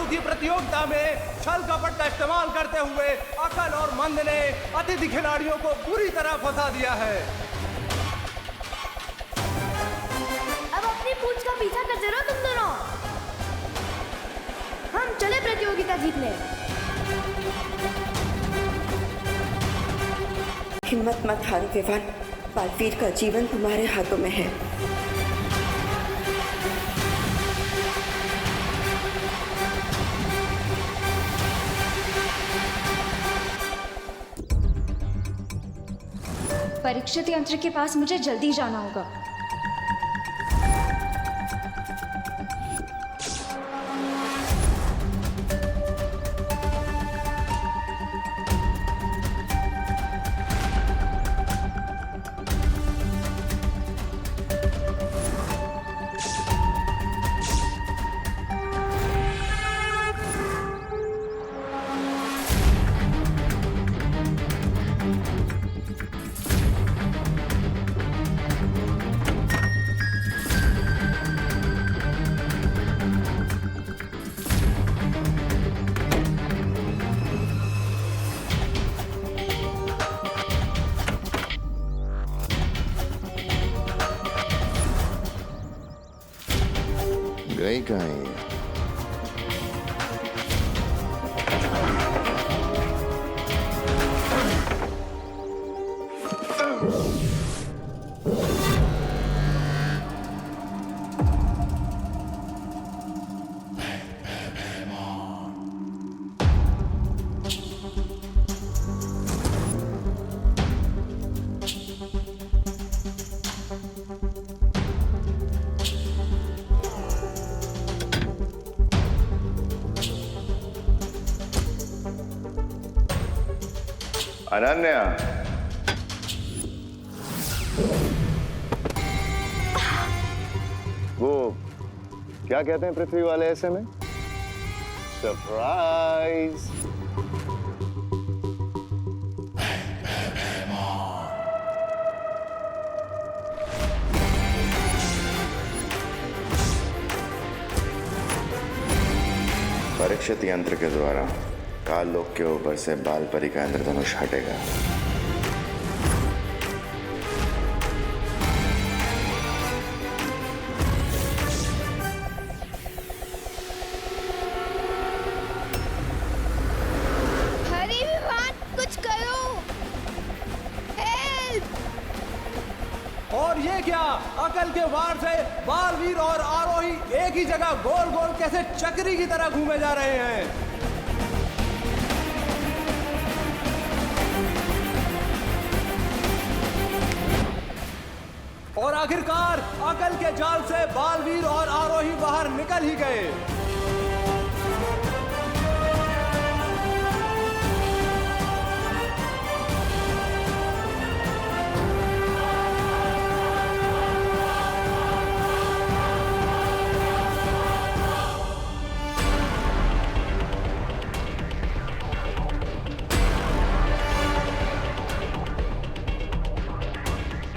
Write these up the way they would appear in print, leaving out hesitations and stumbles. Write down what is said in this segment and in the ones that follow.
आयोजित ये प्रतियोगिता में छल कपट का इस्तेमाल करते हुए अकल और मंद ने अतिथि खिलाड़ियों को बुरी तरह फंसा दिया है। अब अपनी पूंछ का पीछा करते रहो तुम दोनों। हम चले प्रतियोगिता जीतने। हिम्मत मत हारो विवान, बालवीर का जीवन तुम्हारे हाथों में है। परीक्षित यंत्र के पास मुझे जल्दी जाना होगा। गई कहीं? अनन्या, वो क्या कहते हैं पृथ्वी वाले ऐसे में? सरप्राइज। परीक्षित यंत्र के द्वारा काल लोक के ऊपर से बाल परी का इंद्रधनुष हटेगा। हरी विवान, कुछ करो। हेल्प! और ये क्या, अकल के वार से बालवीर और आरोही एक ही जगह गोल गोल कैसे चक्री की तरह घूमे जा रहे हैं। और आखिरकार अकल के जाल से बालवीर और आरोही बाहर निकल ही गए।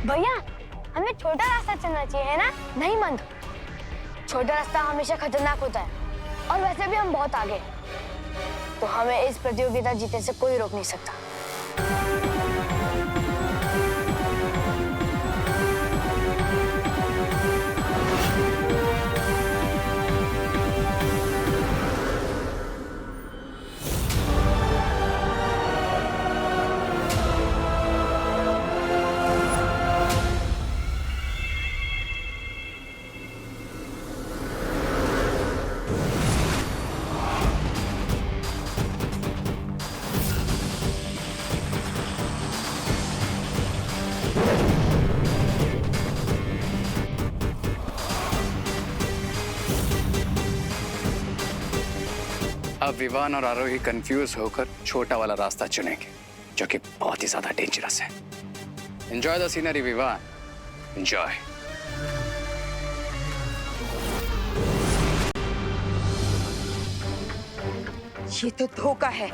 भैया, हमें छोटा रास्ता चलना चाहिए, है ना? नहीं मंद, छोटा रास्ता हमेशा खतरनाक होता है और वैसे भी हम बहुत आगे, तो हमें इस प्रतियोगिता जीतने से कोई रोक नहीं सकता। अब विवान और आरोही कंफ्यूज होकर छोटा वाला रास्ता चुनेंगे, जो कि बहुत ही ज्यादा डेंजरस है। Enjoy the scenery Vivaan, enjoy. ये तो धोखा है।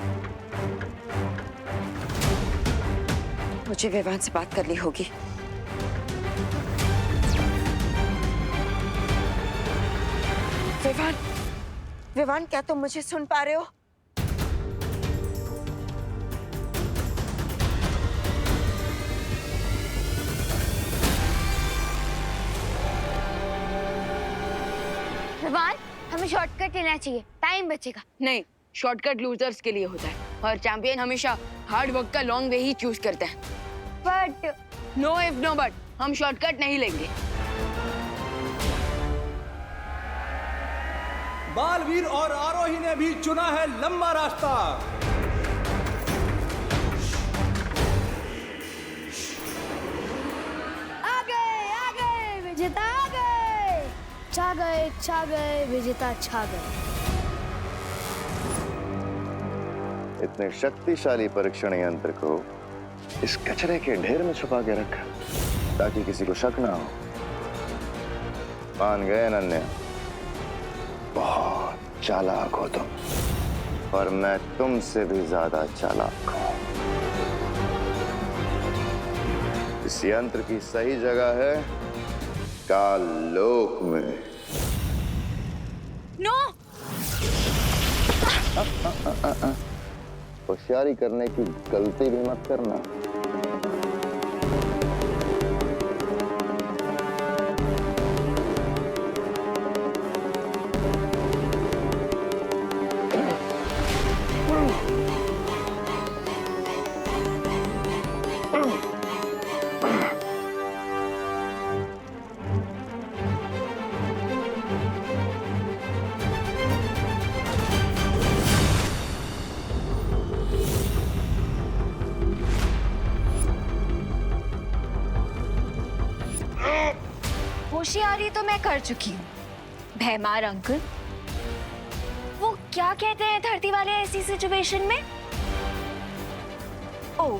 मुझे विवान से बात करनी होगी। विवान, विवान, क्या तुम मुझे सुन पा रहे हो? विवान, हमें शॉर्टकट लेना चाहिए, टाइम बचेगा। नहीं, शॉर्टकट लूजर्स के लिए होता है और चैंपियन हमेशा हार्ड वर्क का लॉन्ग वे ही चूज करते हैं। But no if no but, हम शॉर्टकट नहीं लेंगे। बालवीर और आरोही ने भी चुना है लंबा रास्ता। आ गए विजेता आ गए। छा गए विजेता छा गए। इतने शक्तिशाली परीक्षण यंत्र को इस कचरे के ढेर में छुपा के रखा ताकि किसी को शक ना हो। मान गए अनन्या, बहुत चालाक हो तुम और मैं तुमसे भी ज्यादा चालाक हूं। इस यंत्र की सही जगह है काल लोक में। नो! होशियारी करने की गलती भी मत करना। होशियारी तो मैं कर चुकी हूँ भैमार अंकल। वो क्या कहते हैं धरती वाले ऐसी सिचुएशन में? ओह,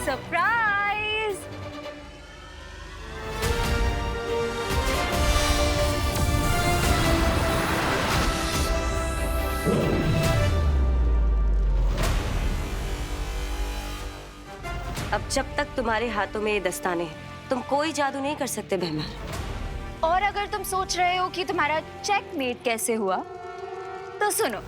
सरप्राइज! अब जब तक तुम्हारे हाथों में ये दस्ताने हैं, तुम कोई जादू नहीं कर सकते भैमार। और अगर तुम सोच रहे हो कि तुम्हारा चेकमेट कैसे हुआ, तो सुनो।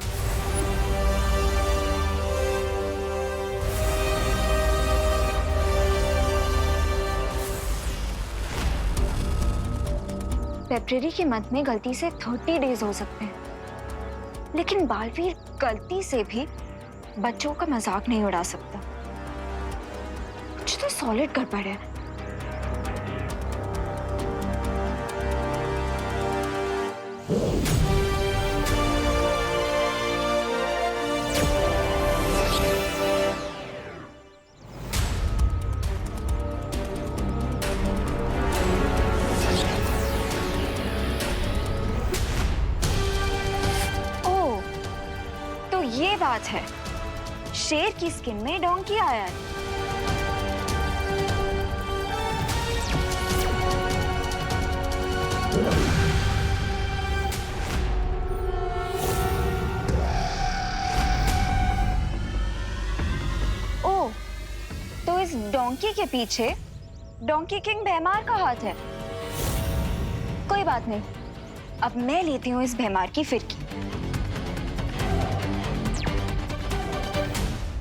फेब्रुअरी के मंथ में गलती से 30 डेज हो सकते हैं, लेकिन बालवीर गलती से भी बच्चों का मजाक नहीं उड़ा सकता। कुछ तो सॉलिड गड़बड़ है। ओह, तो ये बात है, शेर की स्किन में डोंकी आया है। ओह, तो इस डोंकी के पीछे डोंकी किंग भैमार का हाथ है। कोई बात नहीं, अब मैं लेती हूँ इस भैमार की फिरकी।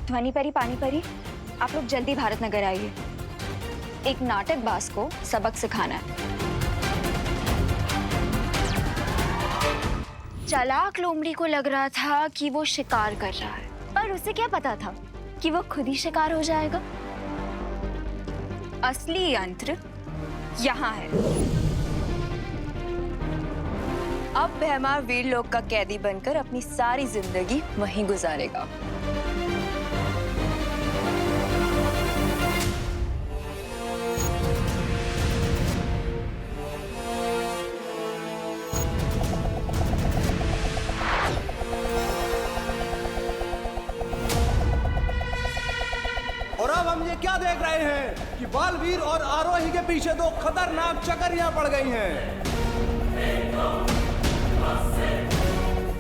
ध्वनि परी, पानी परी, आप लोग जल्दी भारत नगर आइए। एक नाटक बाज को सबक सिखाना है। चालाक लोमड़ी को लग रहा था कि वो शिकार कर रहा है, पर उसे क्या पता था कि वो खुद ही शिकार हो जाएगा। असली यंत्र यहाँ है। अब भैमार वीर लोक का कैदी बनकर अपनी सारी जिंदगी वहीं गुजारेगा। और अब हम ये क्या देख रहे हैं कि बालवीर और आरोही के पीछे दो खतरनाक चकरियां पड़ गई हैं।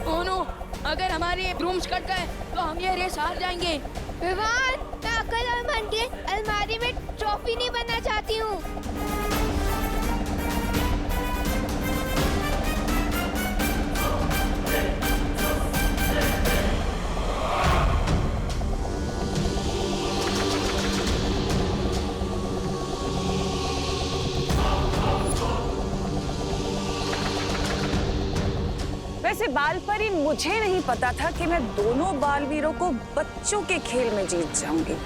ओह नो, अगर हमारे ब्रूम्स कट गए तो हम ये रेस हार जाएंगे। विवान, मैं अकल और मन के अलमारी में ट्रॉफी नहीं बनना चाहती हूँ। वैसे बालपरी, मुझे नहीं पता था कि मैं दोनों बालवीरों को बच्चों के खेल में जीत जाऊंगी।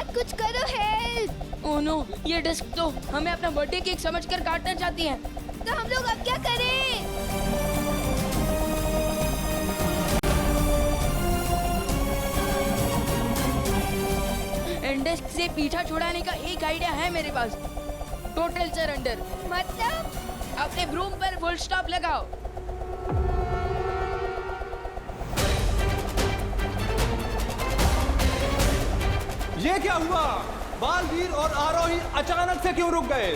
कुछ करो, हेल्प! ओह नो, ये डिस्क तो हमें अपना बर्थडे केक समझकर काटना चाहती है। तो हम लोग अब क्या करें? डिस्क से पीछा छुड़ाने का एक आइडिया है मेरे पास। Total surrender. मतलब? अपने ब्रूम पर फुल स्टॉप लगाओ। ये क्या हुआ? बालवीर और आरोही अचानक से क्यों रुक गए?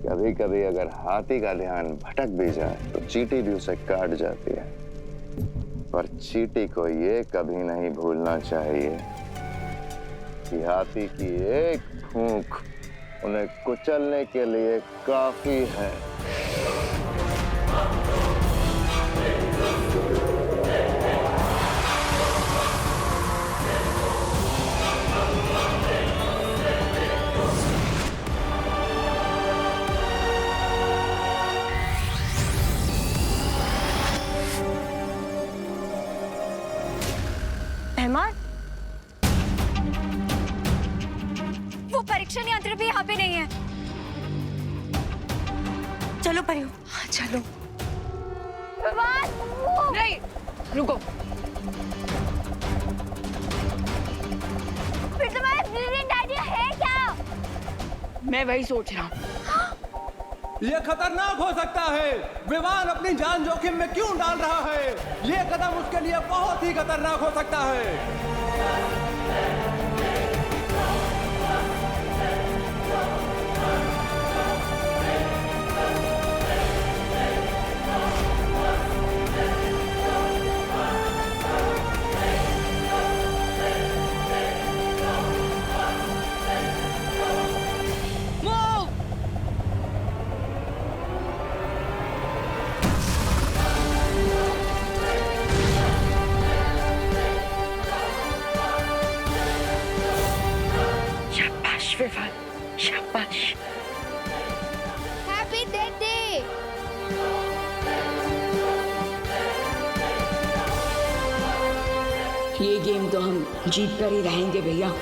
कभी कभी अगर हाथी का ध्यान भटक भी जाए तो चींटी भी उसे काट जाती है। पर चींटी को ये कभी नहीं भूलना चाहिए कि हाथी की एक फूंक उन्हें कुचलने के लिए काफी है। मेहमान, वो परीक्षण यंत्र भी यहाँ पे नहीं है। चलो परियो, चलो। नहीं, रुको। फिर तुम्हारा ब्रिलियंट आइडिया है क्या? मैं वही सोच रहा हूँ। ये खतरनाक हो सकता है। विवान अपनी जान जोखिम में क्यों डाल रहा है? ये कदम उसके लिए बहुत ही खतरनाक हो सकता है। शाबाश। Happy birthday. ये गेम तो हम जीत कर ही रहेंगे भैया।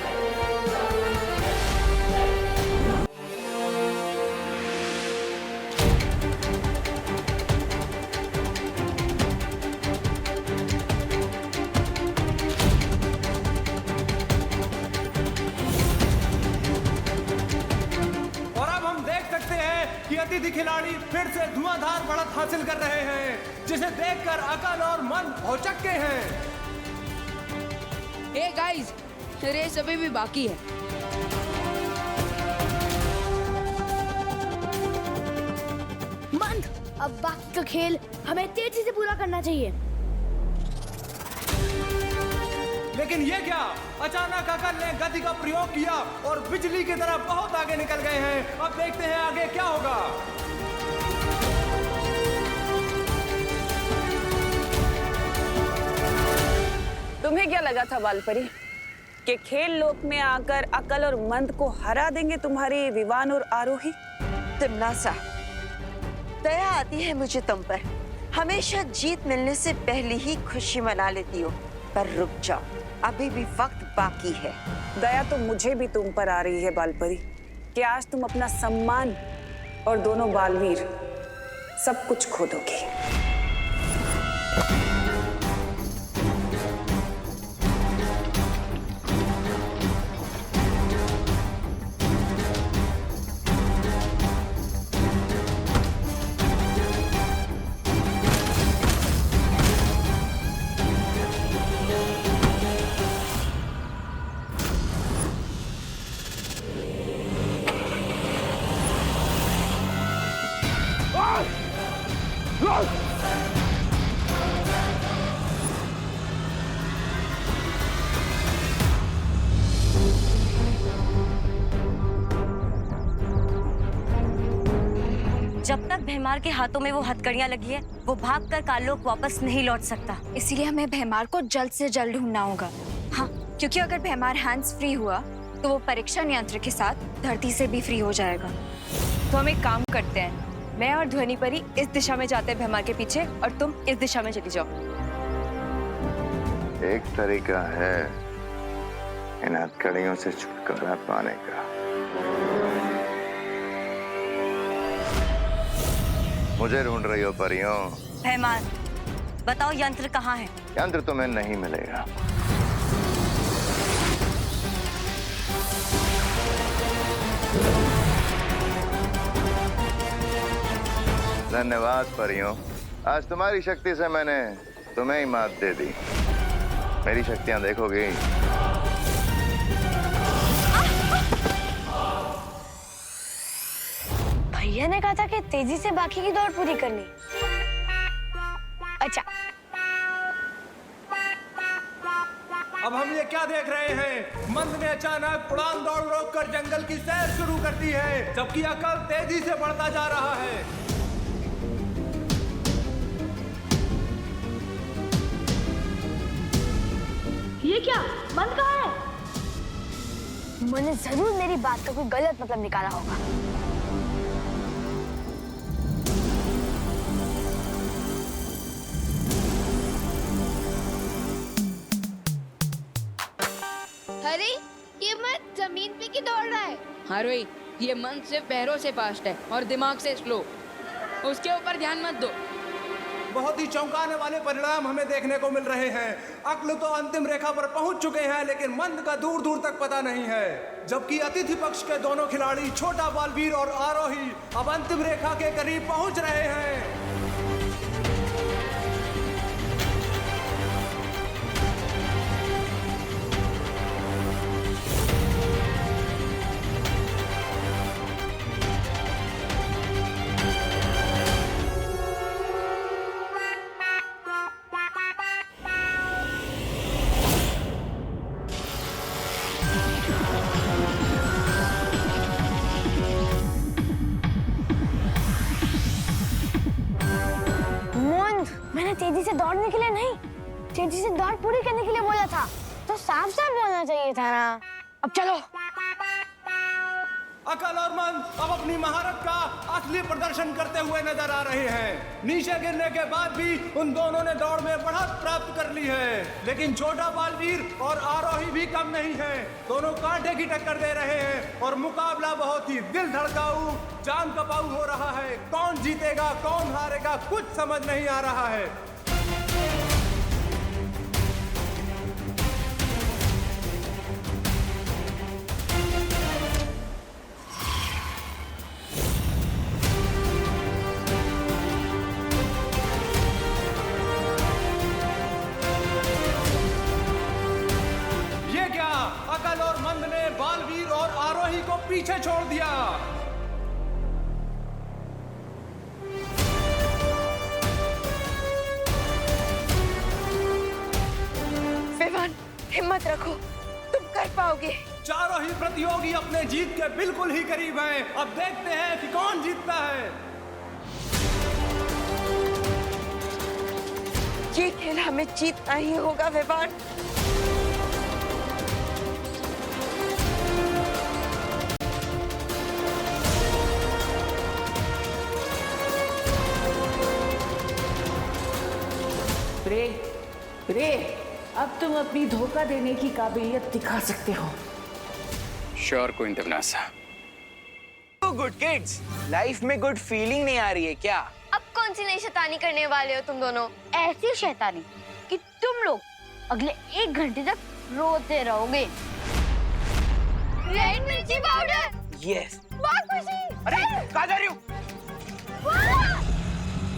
अतिथि खिलाड़ी फिर से धुआंधार बढ़त हासिल कर रहे हैं, जिसे देखकर अकल और मन भौचक्के हैं। हे गाइस, रेस अभी भी बाकी है। मंद, अब बाकी का खेल हमें तेजी से पूरा करना चाहिए। लेकिन ये क्या? अचानक अकल ने गति का प्रयोग किया और बिजली की तरह बहुत आगे निकल गए हैं। अब देखते हैं आगे क्या होगा। तुम्हें क्या लगा था बालपरी कि खेल लोक में आकर अकल और मंद को हरा देंगे तुम्हारी विवान और आरोही? तिमनासा, दया आती है मुझे तुम पर। हमेशा जीत मिलने से पहले ही खुशी मना लेती हो, पर रुक जाओ, अभी भी वक्त बाकी है। दया तो मुझे भी तुम पर आ रही है बालपरी कि आज तुम अपना सम्मान और दोनों बालवीर सब कुछ खो दोगी। जब तक भैमार के हाथों में वो हथकड़ियां लगी है, वो भागकर काललोक वापस नहीं लौट सकता। इसीलिए हमें भैमार को जल्द से जल्द ढूंढना होगा। हाँ, क्योंकि अगर भैमार हैंड्स फ्री हुआ तो वो परीक्षण यंत्र के साथ धरती से भी फ्री हो जाएगा। तो हम एक काम करते हैं, मैं और ध्वनि परी इस दिशा में जाते हैं भैमार के पीछे और तुम इस दिशा में चली जाओ। एक तरीका है इन हथकड़ियों से छुटकारा पाने का। मुझे ढूंढ रही हो परियों? भैमार, बताओ यंत्र कहाँ है? यंत्र तुम्हें नहीं मिलेगा। धन्यवाद परियों, आज तुम्हारी शक्ति से मैंने तुम्हें ही मात दे दी। मेरी शक्तियां देखोगी? भैया ने कहा था कि तेजी से बाकी की दौड़ पूरी करनी। अच्छा, अब हम ये क्या देख रहे हैं? मंद ने अचानक उड़ान दौड़ रोककर जंगल की सैर शुरू कर दी है, जबकि अकल तेजी से बढ़ता जा रहा है। ये क्या? मंद कहाँ है? मैंने जरूर मेरी बात का कोई गलत मतलब निकाला होगा। अरे ये मन जमीन पे की दौड़ रहा है। हाँ रोही, ये मन सिर्फ पैरों से फास्ट है और दिमाग से स्लो। उसके ऊपर ध्यान मत दो। बहुत ही चौंकाने वाले परिणाम हमें देखने को मिल रहे हैं। अक्ल तो अंतिम रेखा पर पहुंच चुके हैं, लेकिन मंद का दूर दूर तक पता नहीं है। जबकि अतिथि पक्ष के दोनों खिलाड़ी छोटा बालवीर और आरोही अब अंतिम रेखा के करीब पहुंच रहे हैं। मैंने तेजी से दौड़ने के लिए नहीं, तेजी से दौड़ पूरी करने के लिए बोला था, तो साफ साफ बोलना चाहिए था ना। अब चलो। अकल और मन अब अपनी महारत का असली प्रदर्शन करते हुए नजर आ रहे हैं। नीचे गिरने के बाद भी उन दोनों ने दौड़ में बढ़त प्राप्त कर ली है, लेकिन छोटा बालवीर और आरोही भी कम नहीं है। दोनों कांटे की टक्कर दे रहे हैं और मुकाबला बहुत ही दिल धड़काऊ, जान कपाऊ हो रहा है। कौन जीतेगा, कौन हारेगा, कुछ समझ नहीं आ रहा है। अकल और मंद ने बालवीर और आरोही को पीछे छोड़ दिया। विवान, हिम्मत रखो, तुम कर पाओगे। चारों ही प्रतियोगी अपने जीत के बिल्कुल ही करीब हैं। अब देखते हैं कि कौन जीतता है। ये खेल हमें जीतना ही होगा विवान। रे, अब तुम अपनी धोखा देने की काबिलियत दिखा सकते हो। श्योर क्वीन देवनासा। गुड किड्स, लाइफ में गुड फीलिंग नहीं आ रही है क्या? अब कौन सी नई शैतानी करने वाले हो तुम दोनों? ऐसी शैतानी कि तुम लोग अगले 1 घंटे तक रोते रहोगे। रेड मिर्ची पाउडर। यस। बहुत खुशी। अरे कहाँ जा रही हो?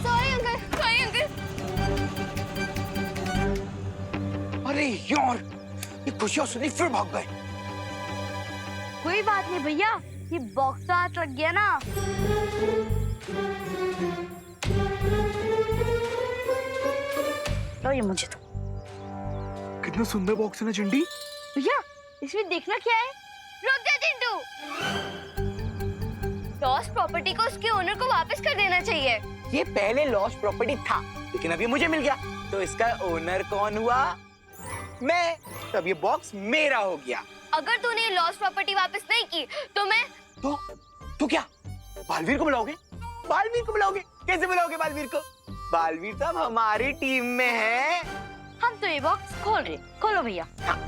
Sorry uncle, sorry uncle. अरे यार, ये खुशियां सुनी फिर भाग गए। कोई बात नहीं भैया, ये बॉक्स तो हाथ लग गया ना। लो ये मुझे दो। कितना सुंदर बॉक्स है ना चिंटी। भैया इसमें देखना क्या है? रुक जा चिंटू। लॉस्ट प्रॉपर्टी को उसके ओनर को वापस कर देना चाहिए। ये पहले लॉस्ट प्रॉपर्टी था, लेकिन अब ये मुझे मिल गया, तो इसका ओनर कौन हुआ? मैं। तब ये बॉक्स मेरा हो गया। अगर तूने ये लॉस्ट प्रॉपर्टी वापस नहीं की तो मैं तो क्या बालवीर को बुलाओगे? बालवीर को बुलाओगे? कैसे बुलाओगे बालवीर को? बालवीर तो अब हमारी टीम में है। हम तो ये बॉक्स खोल रहे। खोलो भैया। हाँ।